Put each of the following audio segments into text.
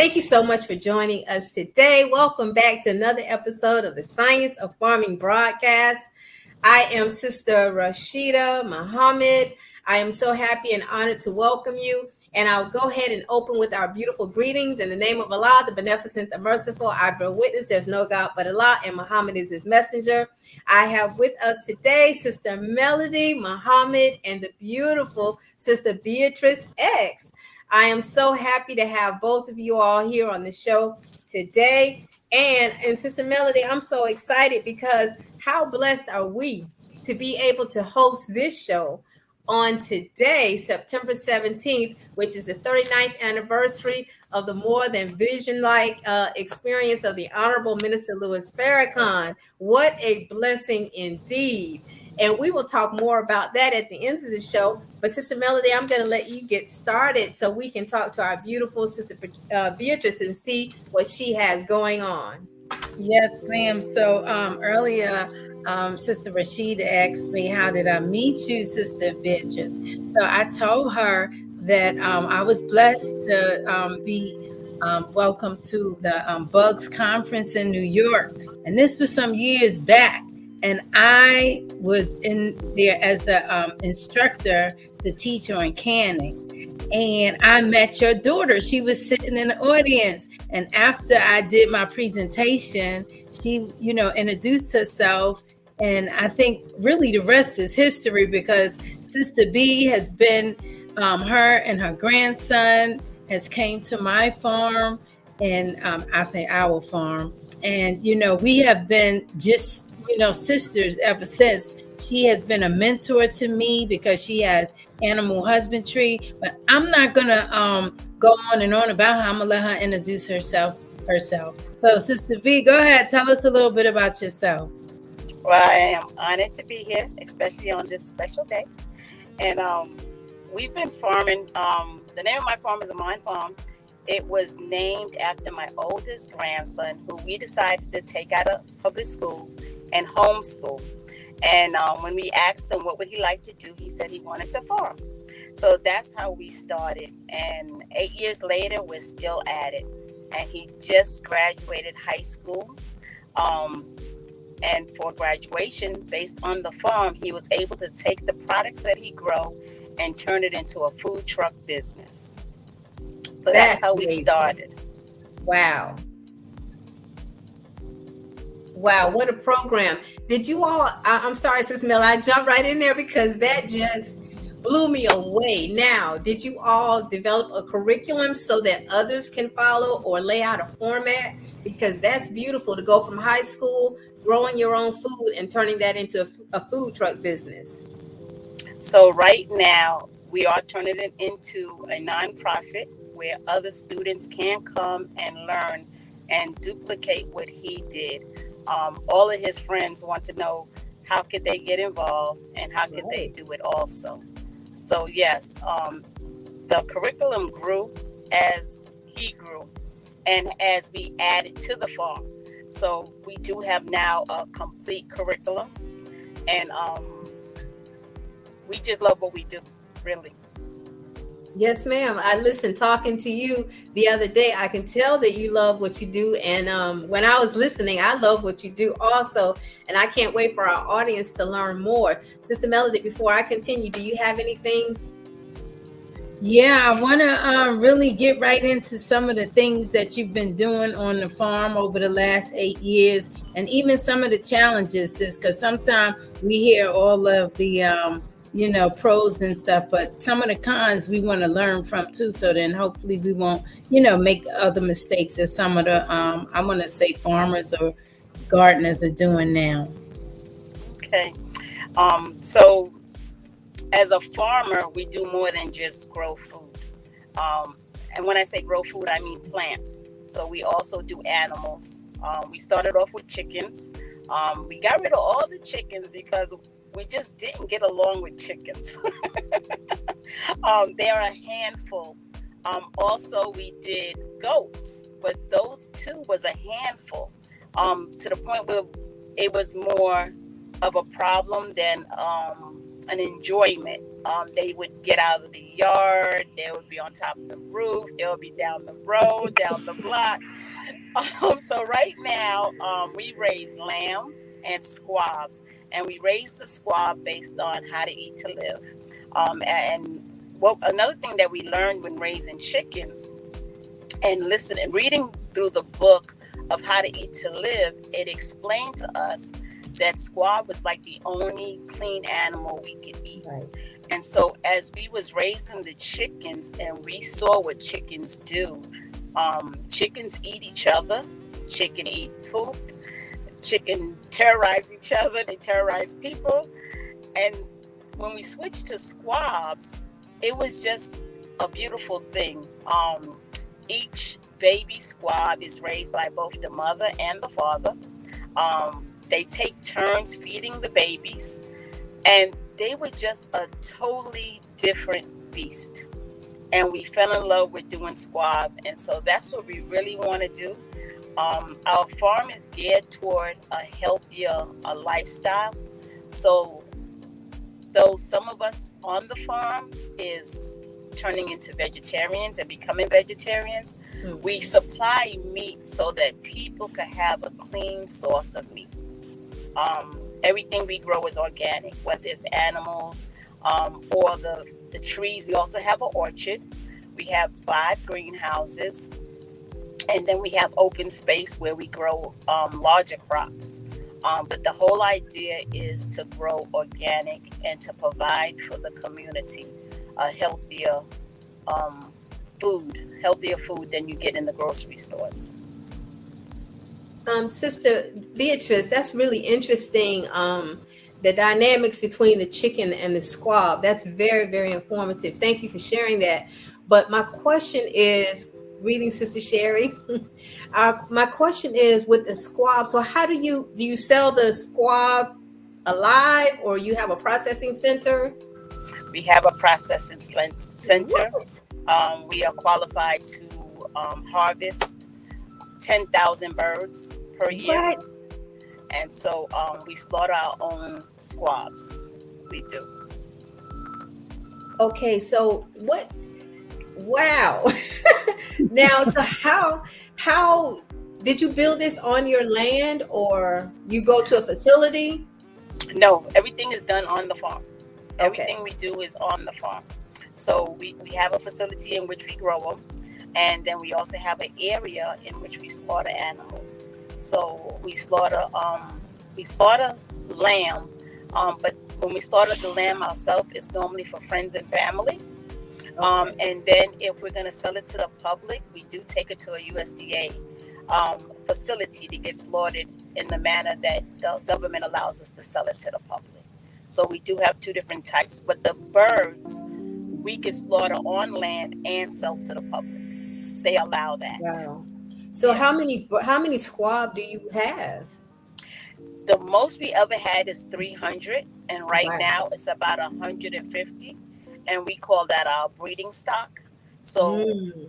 Thank you so much for joining us today. Welcome back to another episode of the Science of Farming broadcast. I am Sister Rashida Muhammad. I am so happy and honored to welcome you. And I'll go ahead and open with our beautiful greetings in the name of Allah, the beneficent, the merciful. I bear witness there's no God but Allah, and Muhammad is his messenger. I have with us today Sister Melody Muhammad and the beautiful Sister Beatrice X. I am so happy to have both of you all here on the show today. And Sister Melody, I'm so excited because how blessed are we to be able to host this show on today, September 17th, which is the 39th anniversary of the More Than Vision-like experience of the Honorable Minister Louis Farrakhan. What a blessing indeed. And we will talk more about that at the end of the show. But Sister Melody, I'm going to let you get started so we can talk to our beautiful Sister Beatrice and see what she has going on. Yes, ma'am. So earlier, Sister Rashida asked me, how did I meet you, Sister Beatrice? So I told her that I was blessed to be welcome to the Bugs Conference in New York. And this was some years back. And I was in there as the instructor, the teacher on canning. And I met your daughter. She was sitting in the audience. And after I did my presentation, she, introduced herself. And I think really the rest is history, because Sister B has been, her and her grandson has came to my farm, and I say our farm. And, we have been just, sisters ever since. She has been a mentor to me because she has animal husbandry, but I'm not gonna go on and on about her. I'm gonna let her introduce herself. So Sister V, go ahead, tell us a little bit about yourself. Well, I am honored to be here, especially on this special day. And we've been farming. The name of my farm is Amon Farm. It was named after my oldest grandson, who we decided to take out of public school and homeschool. And when we asked him what would he like to do, he said he wanted to farm. So that's how we started. And 8 years later, we're still at it. And he just graduated high school. And for graduation, based on the farm, he was able to take the products that he grow and turn it into a food truck business. So that's how we started. Wow. Wow, what a program. Did you all, I'm sorry, Sister Mel, I jumped right in there because that just blew me away. Now, did you all develop a curriculum so that others can follow or lay out a format? Because that's beautiful to go from high school, growing your own food and turning that into a food truck business. So right now, we are turning it into a nonprofit where other students can come and learn and duplicate what he did. All of his friends want to know how could they get involved and how could they do it also. So yes, the curriculum grew as he grew and as we added to the farm. So we do have now a complete curriculum, and we just love what we do, really. Yes, ma'am. I listened talking to you the other day. I can tell that you love what you do. And when I was listening, I love what you do also. And I can't wait for our audience to learn more. Sister Melody, before I continue, do you have anything? Yeah, I want to really get right into some of the things that you've been doing on the farm over the last 8 years, and even some of the challenges, sis, because sometimes we hear all of the pros and stuff, but some of the cons we want to learn from too. So then hopefully we won't, make other mistakes that some of the, I want to say farmers or gardeners are doing now. Okay. So as a farmer, we do more than just grow food. And when I say grow food, I mean plants. So we also do animals. We started off with chickens. We got rid of all the chickens because we just didn't get along with chickens. They're a handful. Also, we did goats, but those two was a handful, to the point where it was more of a problem than an enjoyment. They would get out of the yard. They would be on top of the roof. They would be down the road, down the block. So right now, we raise lamb and squab, and we raise the squab based on how to eat to live. And what another thing that we learned when raising chickens and listening, reading through the book of How to Eat to Live, it explained to us that squab was like the only clean animal we could eat. Right. And so as we was raising the chickens and we saw what chickens do, chickens eat each other, chicken eat poop, chicken terrorize each other, they terrorize people. And when we switched to squabs, it was just a beautiful thing. Each baby squab is raised by both the mother and the father. They take turns feeding the babies, and they were just a totally different beast. And we fell in love with doing squab, and so that's what we really want to do. Our farm is geared toward a healthier lifestyle. So though some of us on the farm is turning into vegetarians and becoming vegetarians, we supply meat so that people can have a clean source of meat. Everything we grow is organic, whether it's animals or the trees. We also have an orchard. We have 5 greenhouses, and then we have open space where we grow larger crops. But the whole idea is to grow organic and to provide for the community a healthier food than you get in the grocery stores. Sister Beatrice, that's really interesting. The dynamics between the chicken and the squab. That's very, very informative. Thank you for sharing that. But my question is, reading Sister Sherry, my question is with the squab. So how do you sell the squab alive, or you have a processing center? We have a processing center. We are qualified to harvest 10,000 birds per year. Right. And so we slaughter our own squabs. We do. Okay, so what? Wow. Now, so how did you build this on your land, or you go to a facility? No, everything is done on the farm. Okay. Everything we do is on the farm. So we have a facility in which we grow them, and then we also have an area in which we slaughter animals. So we slaughter lamb, but when we slaughter the lamb ourselves, it's normally for friends and family. And then if we're going to sell it to the public, we do take it to a USDA facility to get slaughtered in the manner that the government allows us to sell it to the public. So we do have 2 different types, but the birds we can slaughter on land and sell to the public. They allow that. Wow. So Yes. how many squab do you have? The most we ever had is 300, and right Wow. now it's about 150, and we call that our breeding stock. So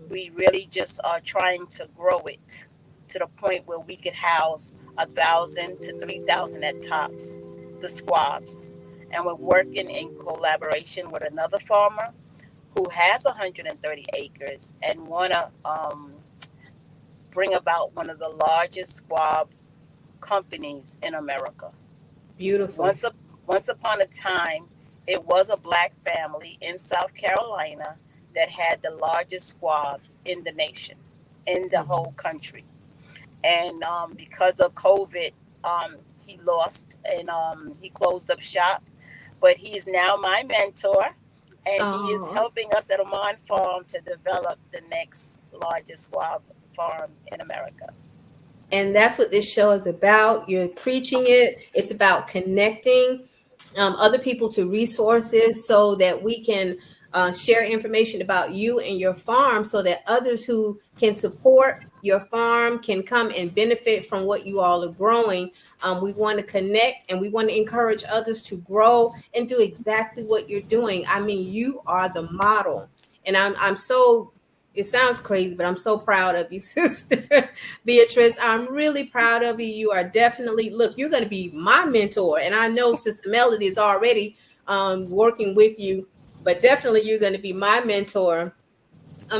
we really just are trying to grow it to the point where we could house 1,000 to 3,000 at tops, the squabs. And we're working in collaboration with another farmer who has 130 acres and want to bring about one of the largest squab companies in America. Beautiful. Once upon a time, it was a black family in South Carolina that had the largest squab in the nation, in the whole country. And because of COVID, he lost and he closed up shop. But he's now my mentor, and he is helping us at Amon Farm to develop the next largest squab farm in America. And that's what this show is about. You're preaching it. It's about connecting other people to resources so that we can share information about you and your farm, so that others who can support your farm can come and benefit from what you all are growing. We want to connect, and we want to encourage others to grow and do exactly what you're doing. I mean, you are the model, and I'm so, it sounds crazy, but I'm so proud of you, Sister Beatrice. I'm really proud of you. You are definitely, look, you're going to be my mentor. And I know Sister Melody is already working with you, but definitely you're going to be my mentor.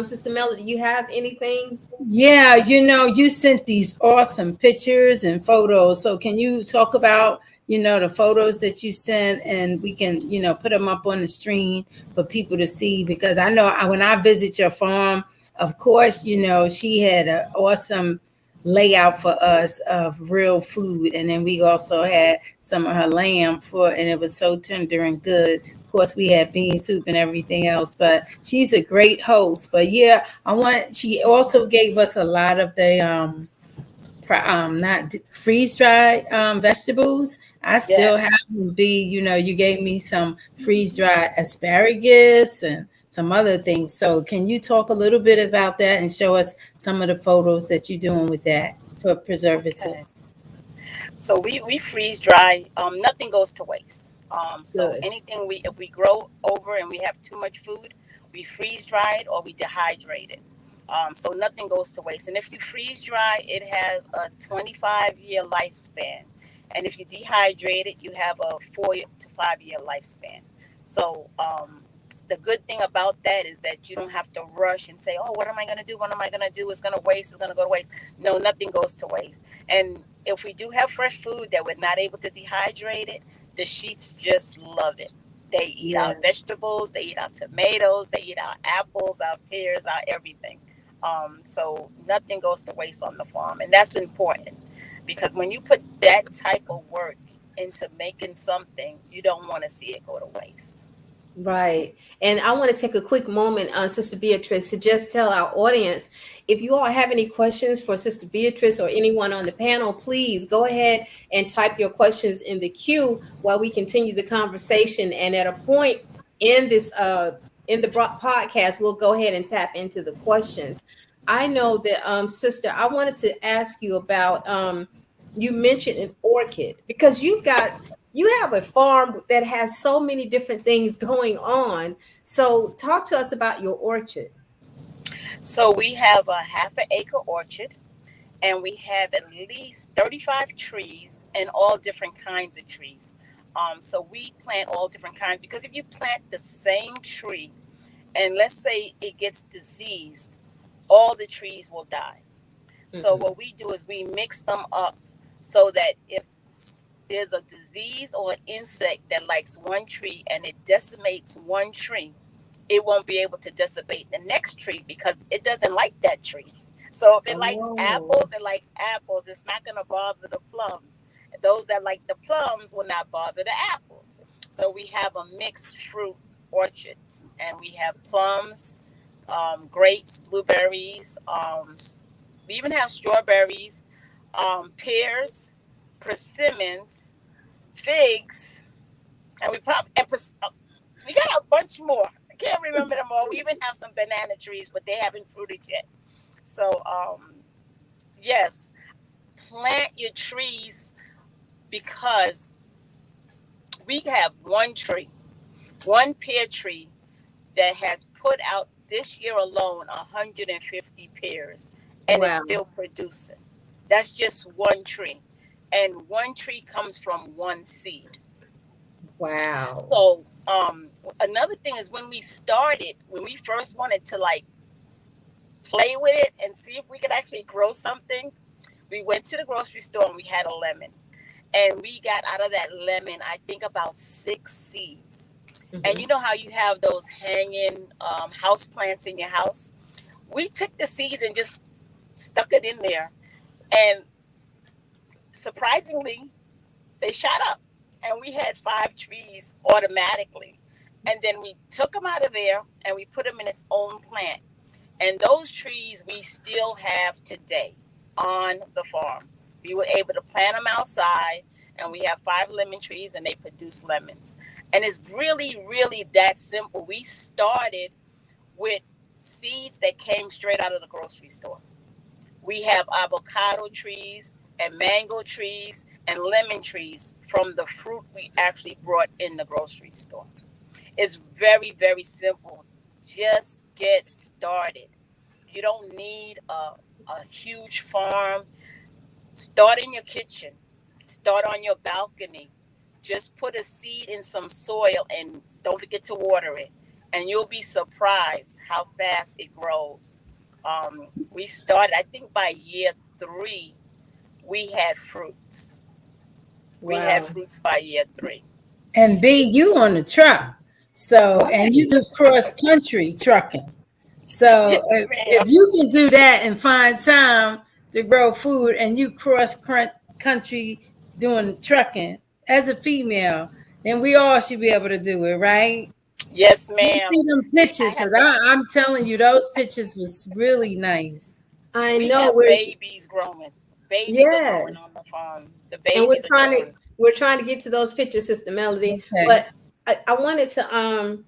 Sister Melody, do you have anything? Yeah, you sent these awesome pictures and photos. So can you talk about, the photos that you sent, and we can, put them up on the screen for people to see? Because I know when I visit your farm, of course, she had an awesome layout for us of real food. And then we also had some of her lamb and it was so tender and good. Of course, we had bean soup and everything else, but she's a great host. But yeah, she also gave us a lot of the not freeze dried vegetables. I still have Yes. them. You gave me some freeze dried asparagus and some other things. So can you talk a little bit about that and show us some of the photos that you're doing with that for Okay. preservatives? So we freeze dry. Nothing goes to waste. So Good. anything if we grow over and we have too much food, we freeze dry it or we dehydrate it. So nothing goes to waste. And if you freeze dry, it has a 25-year lifespan. And if you dehydrate it, you have a 4 to 5 year lifespan. So the good thing about that is that you don't have to rush and say, "Oh, what am I going to do? What am I going to do? It's going to waste. It's going to go to waste." No, nothing goes to waste. And if we do have fresh food that we're not able to dehydrate it, the sheeps just love it. They eat our Yeah. vegetables, they eat our tomatoes, they eat our apples, our pears, our everything. So nothing goes to waste on the farm, and that's important because when you put that type of work into making something, you don't want to see it go to waste. Right. And I want to take a quick moment, Sister Beatrice, to just tell our audience, if you all have any questions for Sister Beatrice or anyone on the panel, please go ahead and type your questions in the queue while we continue the conversation. And at a point in this in the podcast, we'll go ahead and tap into the questions. I know that Sister, I wanted to ask you about you mentioned an orchid because you have a farm that has so many different things going on. So talk to us about your orchard. So we have a half an acre orchard, and we have at least 35 trees and all different kinds of trees. So we plant all different kinds because if you plant the same tree and let's say it gets diseased, all the trees will die. So Mhm. what we do is we mix them up so that if there's a disease or an insect that likes one tree and it decimates one tree, it won't be able to dissipate the next tree because it doesn't like that tree. So if it likes Oh, apples, it likes apples. It's not going to bother the plums. Those that like the plums will not bother the apples. So we have a mixed fruit orchard, and we have plums, grapes, blueberries. We even have strawberries, pears, persimmons, figs, and we got a bunch more. I can't remember them all. We even have some banana trees, but they haven't fruited yet. So, yes, plant your trees because we have one tree, one pear tree that has put out this year alone 150 pears and is wow. still producing. That's just one tree. And one tree comes from one seed. Wow. So, another thing is when we first wanted to like play with it and see if we could actually grow something, we went to the grocery store and we had a lemon. And we got out of that lemon, I think about 6 seeds. And Hmm. you know how you have those hanging house plants in your house? We took the seeds and just stuck it in there. And surprisingly, they shot up. And we had 5 trees automatically. And then we took them out of there and we put them in its own plant. And those trees we still have today on the farm. We were able to plant them outside, and we have 5 lemon trees, and they produce lemons. And it's really, really that simple. We started with seeds that came straight out of the grocery store. We have avocado trees and mango trees and lemon trees from the fruit we actually brought in the grocery store. It's very, very simple. Just get started. You don't need a huge farm. Start in your kitchen, start on your balcony. Just put a seed in some soil and don't forget to water it. And you'll be surprised how fast it grows. We started, I think by year 3, we had fruits. We had Wow. fruits by year 3. And B, you on the truck. So, and Right. you do cross country trucking. So Yes, if ma'am. you can do that and find time to grow food and you cross country doing trucking as a female, then we all should be able to do it, right? Yes, You ma'am. see them I pictures have because I'm telling you, those pictures was really nice. I we know have we're babies growing. Babies are growing yes. on the farm. The And babies are growing. we're trying to get to those pictures, Sister Melody. Okay. But I wanted to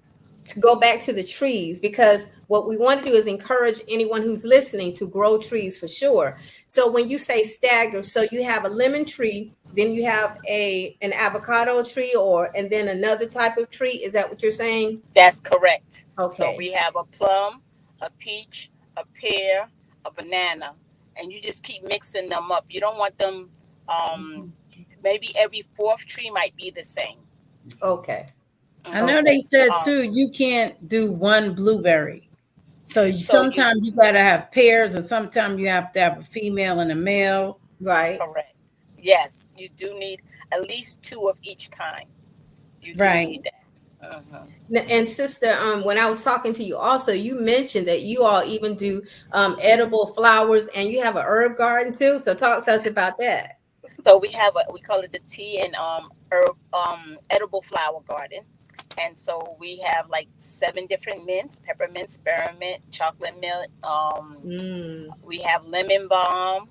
go back to the trees, because what we want to do is encourage anyone who's listening to grow trees for sure. So when you say stagger, so you have a lemon tree, then you have an avocado tree, or and then another type of tree. Is that what you're saying? That's correct. So Okay. we have a plum, a peach, a pear, a banana, and you just keep mixing them up. You don't want them. Um, Maybe every fourth tree might be the same. Okay. I know Hmm. they Okay. said Um, too, you can't do one blueberry. So so you sometimes you gotta have pairs, or sometimes you have to have a female and a male. Right. correct. Yes, you do need at least 2 of each kind. You do Right. need that. Hmm. And sister, when I was talking to you, also you mentioned that you all even do edible flowers, and you have a herb garden too. So talk to us about that. So we call it the tea and herb edible flower garden. And so we have like 7 different mints: peppermint, spearmint, chocolate mint. Mm, We have lemon balm.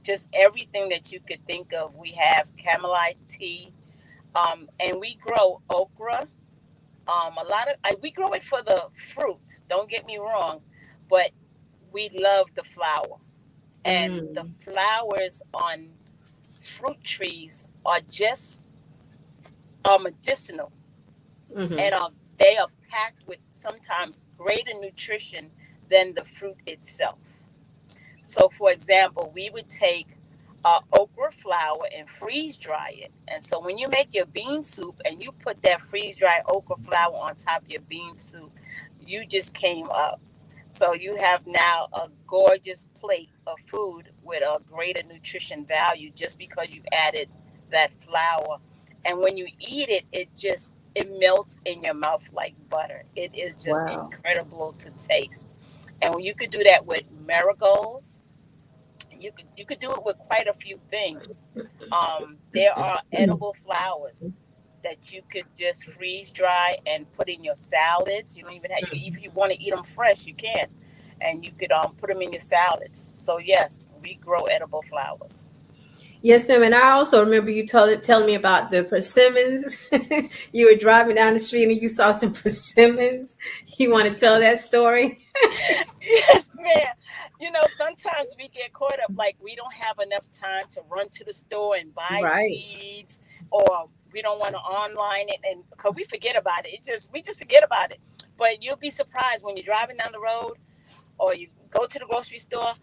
Just everything that you could think of. We have chamomile tea. And we grow okra. We grow it for the fruit. Don't get me wrong, but we love the flower. And the mm, flowers on fruit trees are just medicinal, mm-hmm. and they are packed with sometimes greater nutrition than the fruit itself. So, for example, we would take okra flour and freeze dry it. And so, when you make your bean soup and you put that freeze dried okra flour on top of your bean soup, you just came up. So, you have now a gorgeous plate of food with a greater nutrition value just because you added that flour. And when you eat it, it melts in your mouth like butter. It is just Wow. incredible to taste. And you could do that with marigolds. You could do it with quite a few things. There are edible flowers that you could just freeze dry and put in your salads. You don't even have, if you want to eat them fresh, you can, and you could put them in your salads. So yes, we grow edible flowers. Yes, ma'am. And I also remember you telling me about the persimmons. You were driving down the street and you saw some persimmons. You want to tell that story? Yes, man. Sometimes we get caught up like we don't have enough time to run to the store and buy Right. seeds, or we don't want to online it, and because we forget about it. We just forget about it. But you'll be surprised when you're driving down the road or you go to the grocery store.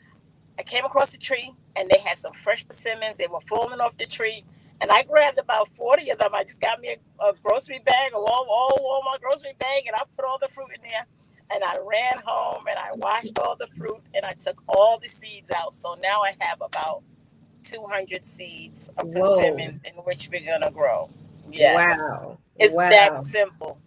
I came across a tree and they had some fresh persimmons. They were falling off the tree. And I grabbed about 40 of them. I just got me a grocery bag, a Walmart grocery bag, and I put all the fruit in there. And I ran home and I washed all the fruit and I took all the seeds out. So now I have about 200 seeds of Whoa. persimmons in which we're going to grow. Yes. Wow. It's that Wow. simple.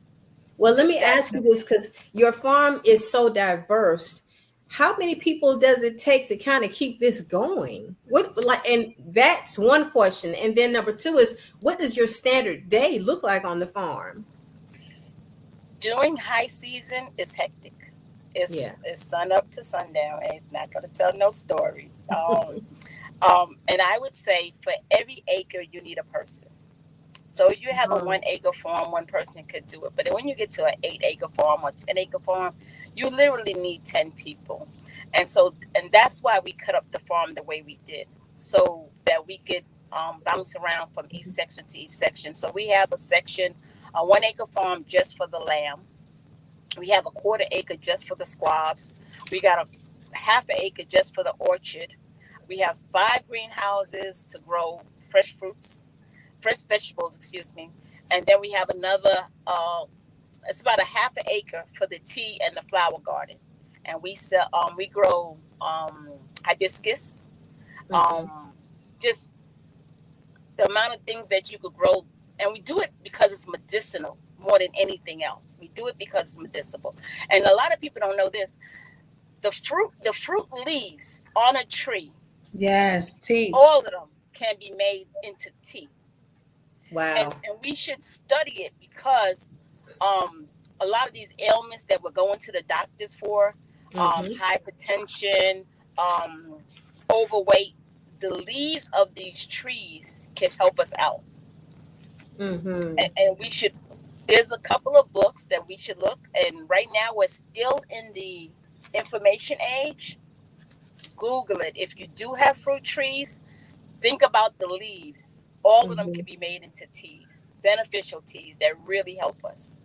Well, let It's me that ask you simple. this, because your farm is so diverse. How many people does it take to kind of keep this going? What like, and that's one question. And then number two is, what does your standard day look like on the farm? During high season, it's hectic. Yeah. It's sun up to sundown. It's not going to tell no story. And I would say for every acre, you need a person. So you have a Um, 1 acre farm, one person could do it. But when you get to an 8 acre farm or 10 acre farm, you literally need 10 people. And that's why we cut up the farm the way we did, so that we could bounce around from each section to each section. So we have a 1 acre farm just for the lamb. We have a quarter acre just for the squabs. We got a half an acre just for the orchard. We have 5 greenhouses to grow fresh fruits, fresh vegetables, excuse me. And then we have another, it's about a half an acre for the tea and the flower garden. And we grow hibiscus, Mm-hmm. just the amount of things that you could grow. And we do it because it's medicinal more than anything else. We do it because it's medicinal. And a lot of people don't know this. The fruit leaves on a tree, Yes, tea. all of them can be made into tea. and Wow. and we should study it because um a lot of these ailments that we're going to the doctors for, Mm-hmm. hypertension, um overweight, the leaves of these trees can help us out. Mm-hmm. And we should, there's a couple of books that we should look, and right now we're still in the information age. Google it. If you do have fruit trees, think about the leaves. All of them Mm-hmm. can be made into teas, beneficial teas that really help us.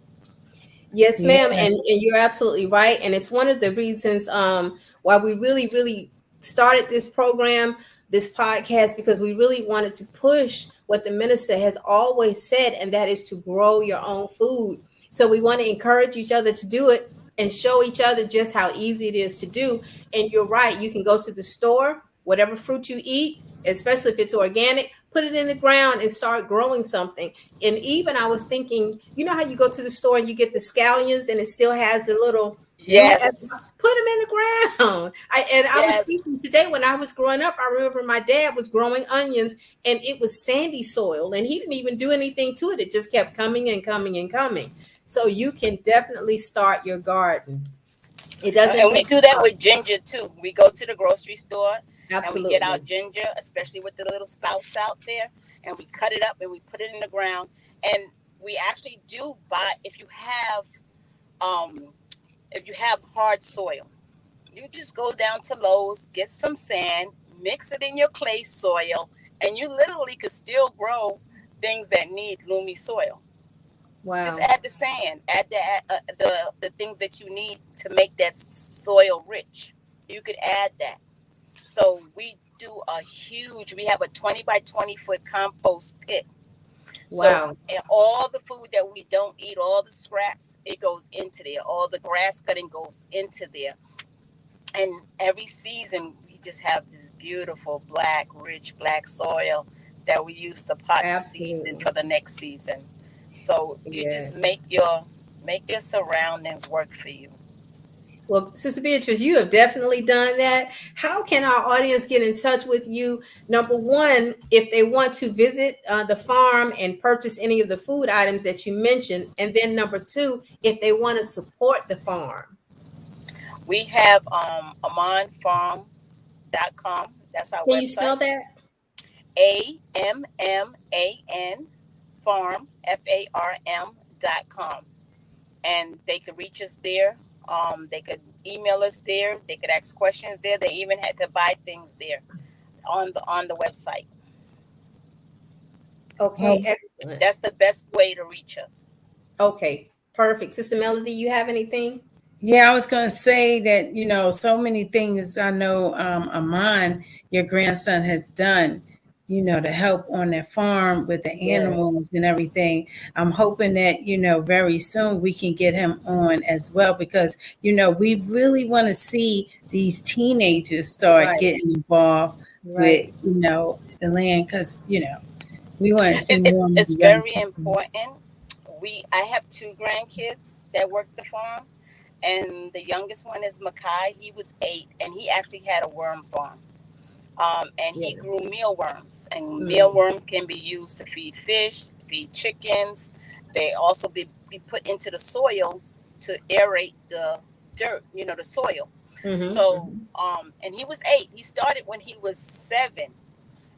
Yes, Yeah. ma'am, and you're absolutely right. And it's one of the reasons why we really started this program, this podcast, because we really wanted to push what the minister has always said, and that is to grow your own food. So we want to encourage each other to do it and show each other just how easy it is to do. And you're right, you can go to the store, whatever fruit you eat, especially if it's organic, put it in the ground and start growing something. And even I was thinking, you know how you go to the store and you get the scallions and it still has the little root at the bottom? Yes. Put them in the ground. I was Yes. thinking today when I was growing up, I remember my dad was growing onions and it was sandy soil and he didn't even do anything to it. It just kept coming and coming and coming. So you can definitely start your garden. It doesn't And we take do that much. with ginger too. We go to the grocery store and we get our Absolutely. ginger, especially with the little spouts out there, and we cut it up and we put it in the ground. And we actually do buy, um if you have hard soil, you just go down to Lowe's, get some sand, mix it in your clay soil, and you literally could still grow things that need loamy soil. Just Wow. add the sand, add the things that you need to make that soil rich. You could add that. So we have a 20 by 20-foot compost pit. So Wow. all the food that we don't eat, all the scraps, it goes into there. All the grass cutting goes into there. And every season we just have this beautiful black, rich black soil that we use to pot the seeds in Absolutely. for the next season. So you Yeah. just make your surroundings work for you. Well, Sister Beatrice, you have definitely done that. How can our audience get in touch with you? Number one, if they want to visit the farm and purchase any of the food items that you mentioned. And then number two, if they want to support the farm. We have amanfarm.com. That's our Can you spell website. that? AMMAN farm FARM.com. And they could reach us there. They could email us there. They could ask questions there. They even had to buy things there on the website. Okay, Oh, excellent. That's the best way to reach us. Okay, perfect. Sister Melody, you have anything? yeah, I was going to say that, so many things I know Amon, your grandson, has done, to help on that farm with the Yes, animals and everything. I'm hoping that, very soon we can get him on as well because, we really want to see these teenagers start right, getting involved with, right. the land because, we want to see It, more it's, and more it's young very people. important. I have two grandkids that work the farm, and the youngest one is Makai. He was 8, and he actually had a worm farm. And Yeah. he grew mealworms, and Mm, mealworms can be used to feed fish, feed chickens. They also be put into the soil to aerate the dirt, the soil. mm-hmm, So, mm-hmm. and he was 8. He started when he was 7,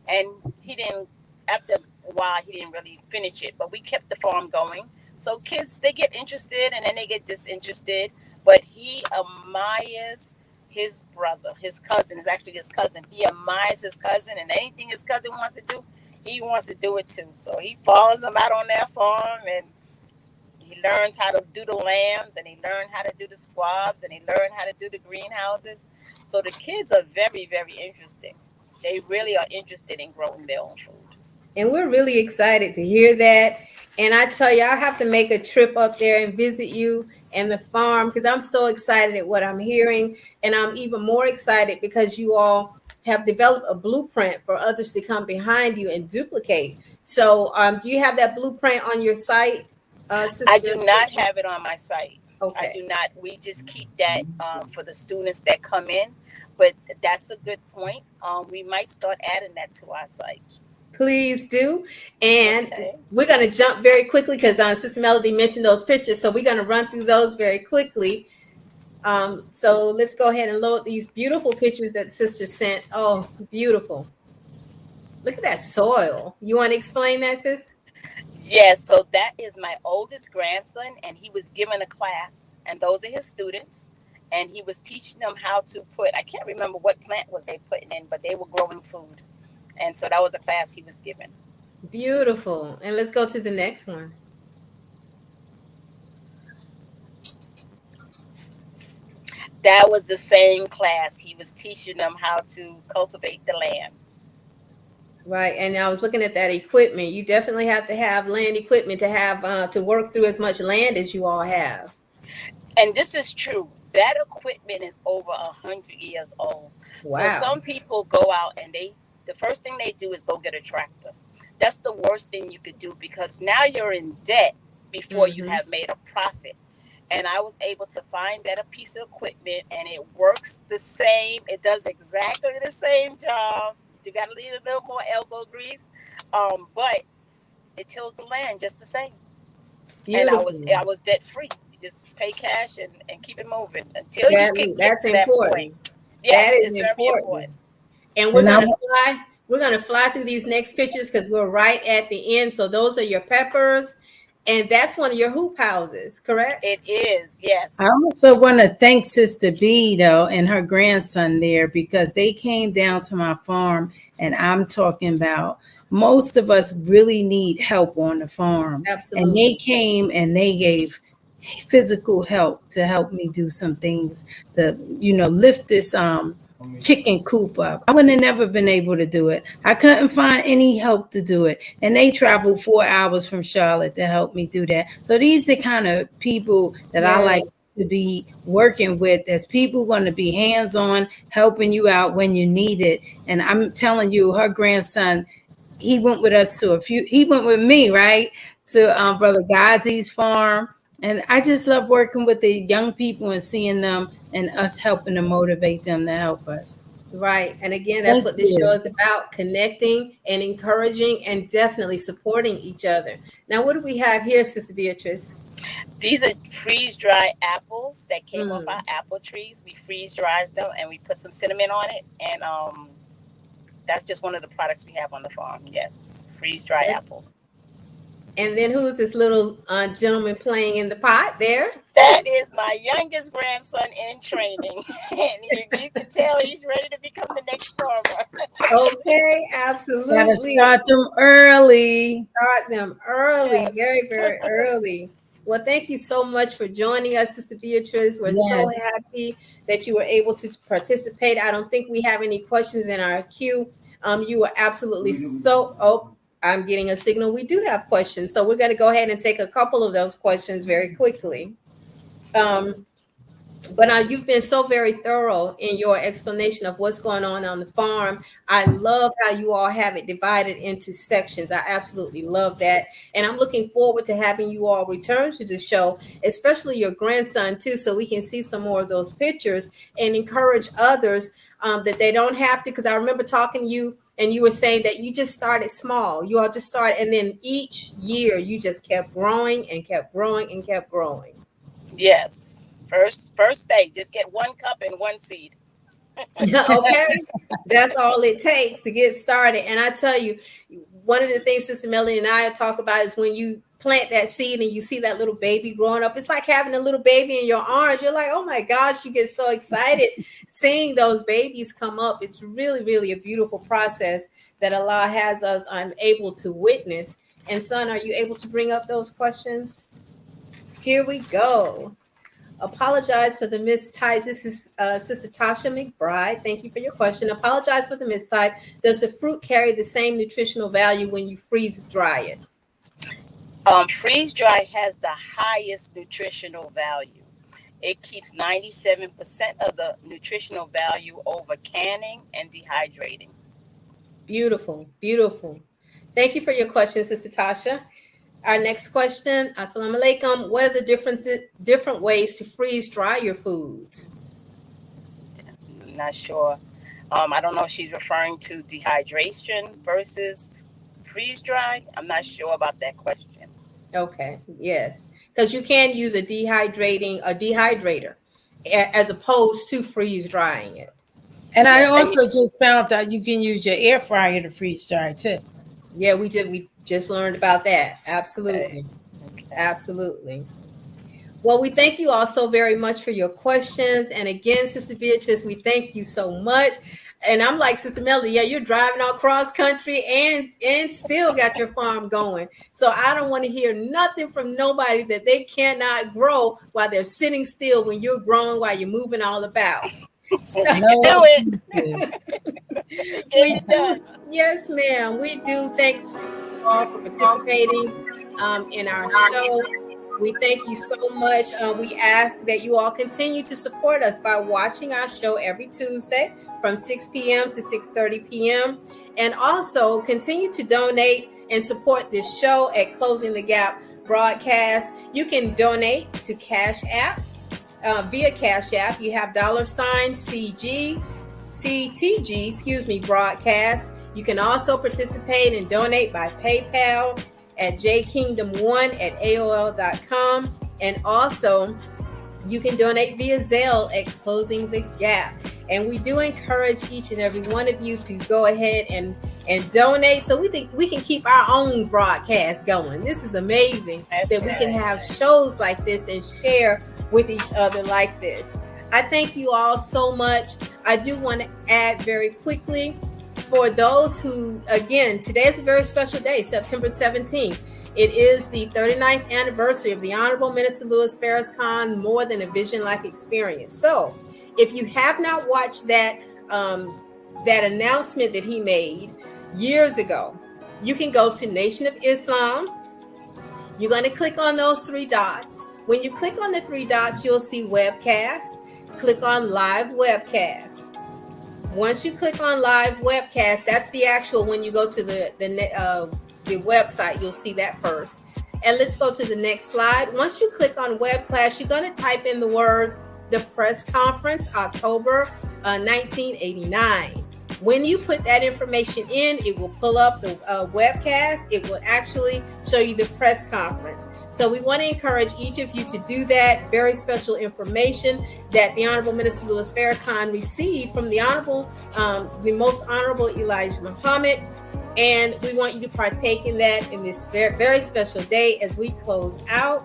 and he didn't. After a while, he didn't really finish it, but we kept the farm going. So kids, they get interested and then they get disinterested. But he admires his brother. His cousin is actually his cousin. He admires his cousin, and anything his cousin wants to do, he wants to do it too. So he follows them out on their farm, and he learns how to do the lambs, and he learned how to do the squabs, and he learned how to do the greenhouses. So the kids are very, very interesting. They really are interested in growing their own food. And we're really excited to hear that. And I tell you, I have to make a trip up there and visit you and the farm because I'm so excited at what I'm hearing. And I'm even more excited because you all have developed a blueprint for others to come behind you and duplicate. So, do you have that blueprint on your site, I Sister? do not have it on my site. I Okay. do not. We just keep that for the students that come in. But that's a good point. We might start adding that to our site. Please do. And Okay. we're going to jump very quickly because Sister Melody mentioned those pictures. So we're going to run through those very quickly. So let's go ahead and load these beautiful pictures that Sister sent. Oh, beautiful. Look at that soil. You want to explain that, sis? Yes, so that is my oldest grandson, and he was given a class, and those are his students. And he was teaching them how to put, I can't remember what plant was they putting in, but they were growing food. And so that was a class he was given. Beautiful. And let's go to the next one. That was the same class. He was teaching them how to cultivate the land. Right. And I was looking at that equipment. You definitely have to have land equipment to have to work through as much land as you all have. And this is true. That equipment is over 100 years old. So Wow. some people go out and the first thing they do is go get a tractor. That's the worst thing you could do because now you're in debt before you Mm-hmm. have made a profit. And I was able to find that a piece of equipment and it works the same. It does exactly the same job. You got to need a little more elbow grease, but it tills the land just the same. And Beautiful. I was debt free. You just pay cash and keep it moving until you That, can get that's to that point. important. That Yes, is it's very important. important. And we're And I gonna fly. We're gonna fly through these next pictures because we're right at the end. So those are your peppers, and that's one of your hoop houses, correct? It is, I yes. also want to thank Sister B though and her grandson there because they came down to my farm and I'm talking about most of us really need help on the farm. And they Absolutely. came and they gave physical help to help me do some things to, lift this chicken coop up. I would have never been able to do it. I couldn't find any help to do it. And they traveled 4 hours from Charlotte to help me do that. So these are the kind of people that I Yeah. like to be working with. There's people going to be hands-on helping you out when you need it. And I'm telling you, her grandson, he went with us to he went with me, right? To Brother Ghazi's farm. And I just love working with the young people and seeing them and us helping to motivate them to help us. Right. And again, that's Thank what this show you. is about, connecting and encouraging and definitely supporting each other. Now, what do we have here, Sister Beatrice? These are freeze dried apples that came off our Mm. apple trees. We freeze dried them and we put some cinnamon on it. And that's just one of the products we have on the farm. Yes, freeze dried That's, apples. and then who's this little gentleman playing in the pot there? That is my youngest grandson in training. And you can tell he's ready to become the next farmer. Okay, Gotta absolutely. start them early. Start them early, very, Yes. very early. Well, thank you so much for joining us, Sister Beatrice. We're so Yes. happy that you were able to participate. I don't think we have any questions in our queue. You were absolutely so. Oh, I'm getting a signal. We do have questions, so we're going to go ahead and take a couple of those questions very quickly. Um, but you've been so very thorough in your explanation of what's going on the farm. I love how you all have it divided into sections. I absolutely love that. And I'm looking forward to having you all return to the show, especially your grandson, too, so we can see some more of those pictures and encourage others that they don't have to. Because I remember talking to you and you were saying that you just started small. You all just started, and then each year you just kept growing and kept growing and kept growing. Yes. First day, just get 1 cup and 1 seed. Okay, that's all it takes to get started. And I tell you, one of the things Sister Melanie and I talk about is when you plant that seed and you see that little baby growing up. It's like having a little baby in your arms. You're like, oh my gosh, you get so excited seeing those babies come up. It's really, really a beautiful process that Allah has us able to witness. And son, are you able to bring up those questions? Here we go. Apologize for the mistypes. This is Sister Tasha McBride. Thank you for your question. Apologize for the mistype. Does the fruit carry the same nutritional value when you freeze dry it? Freeze dry has the highest nutritional value. It keeps 97% of the nutritional value over canning and dehydrating. Beautiful, beautiful. Thank you for your question, Sister Tasha. Our next question, Assalamu alaikum. What are the different ways to freeze dry your foods? I'm not sure. I don't know if she's referring to dehydration versus freeze dry. I'm not sure about that question. Okay, yes, because you can use a dehydrator as opposed to freeze drying it. And I Yes, also just found out you can use your air fryer to freeze dry too. Yeah, we just learned about that. Absolutely. Okay. Absolutely. Well, we thank you all so very much for your questions. And again, Sister Beatrice, we thank you so much. And I'm like, Sister Melody, yeah, you're driving all cross country and still got your farm going. So I don't want to hear nothing from nobody that they cannot grow while they're sitting still when you're growing, while you're moving all about. So, You can do it. Yes, ma'am. We do thank you all for participating in our show. We thank you so much. We ask that you all continue to support us by watching our show every Tuesday from 6 p.m. to 6:30 p.m. And also continue to donate and support this show at Closing the Gap Broadcast. You can donate to Cash App. Via Cash App, you have $CTG, broadcast. You can also participate and donate by PayPal at jkingdom1@aol.com. And also, you can donate via Zelle at Closing the Gap. And we do encourage each and every one of you to go ahead and donate so we think we can keep our own broadcast going. This is amazing that we can have shows like this and share with each other like this. I thank you all so much. I do want to add very quickly for those who, again, today is a very special day, September 17th. It is the 39th anniversary of the Honorable Minister Louis Farrakhan More Than a Vision-Like Experience. So if you have not watched that announcement that he made years ago, you can go to Nation of Islam. You're going to click on those three dots. When you click on the three dots, you'll see webcast. Click on live webcast. Once you click on live webcast, that's the actual, when you go to the website, you'll see that first. And let's go to the next slide. Once you click on webcast, you're going to type in the words, the press conference, October 1989. When you put that information in, it will pull up the webcast. It will actually show you the press conference. So we want to encourage each of you to do that. Very special information that the Honorable Minister Louis Farrakhan received from the Most Honorable Elijah Muhammad. And we want you to partake in that in this very, very special day as we close out.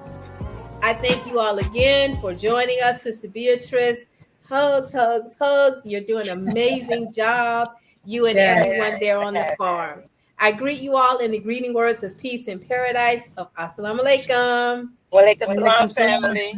I thank you all again for joining us, Sister Beatrice. Hugs, hugs, hugs. You're doing an amazing job. You and everyone there on the farm. I greet you all in the greeting words of peace and paradise of Assalamu alaikum. Wa alaikum salam, family.